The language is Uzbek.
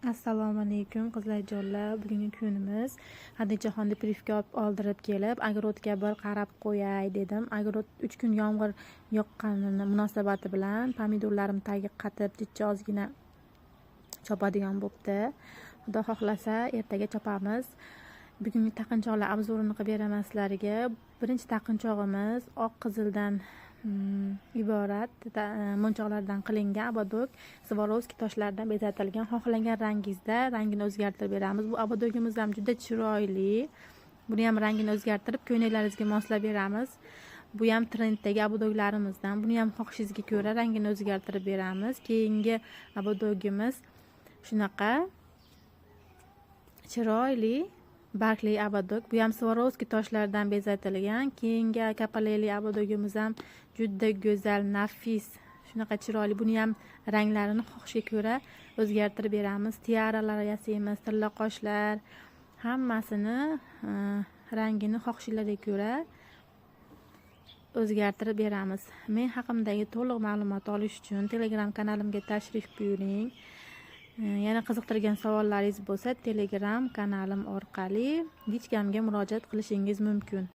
Assalomu alaykum qizlarjonlar. Bugungi kunimiz Xadichaxonni privka oldirib kelib, огородga bir qarab qo'yay dedim. Огород 3 kun yomg'ir yoqqanini munosabati bilan pomidorlarim tagi qatib, jichcha ozgina chopadigan bo'pti. Xudo xohlasa ertaga chopamiz. Bugungi taqinchoqlar obzorini qilib beraman sizlarga. Birinchi taqinchog'imiz oq qizildan iborat monchoqlardan qilingan abadok Swarovski toshlardan bezatilgan. Xohlagan rangingizda rangini o'zgartirib beramiz. Bu abadogimiz ham juda chiroyli. Buni ham rangini o'zgartirib ko'ynaklaringizga moslab beramiz. Bu ham trenddagi abadoglarimizdan. Buni ham xohishingizga ko'ra rangini o'zgartirib beramiz. Keyingi abadogimiz shunaqa chiroyli bargli abadok. Bu ham Swarovski toshlardan bezatilgan. Keyingi kapaleli abadogimiz ham juda go'zal, nafis, shunaqa chiroyli. Buni ham ranglarini xohishga ko'ra o'zgartirib beramiz. Tiaralar yasaymiz, tilla qoshlar, hammasini rangini xohishinglarga ko'ra o'zgartirib beramiz. Men haqimdagi to'liq ma'lumot olish uchun Telegram kanalimga tashrif buyuring. Yana qiziqtirgan savollaringiz bo'lsa Telegram kanalim orqali hech kimga murojaat qilishingiz mumkin.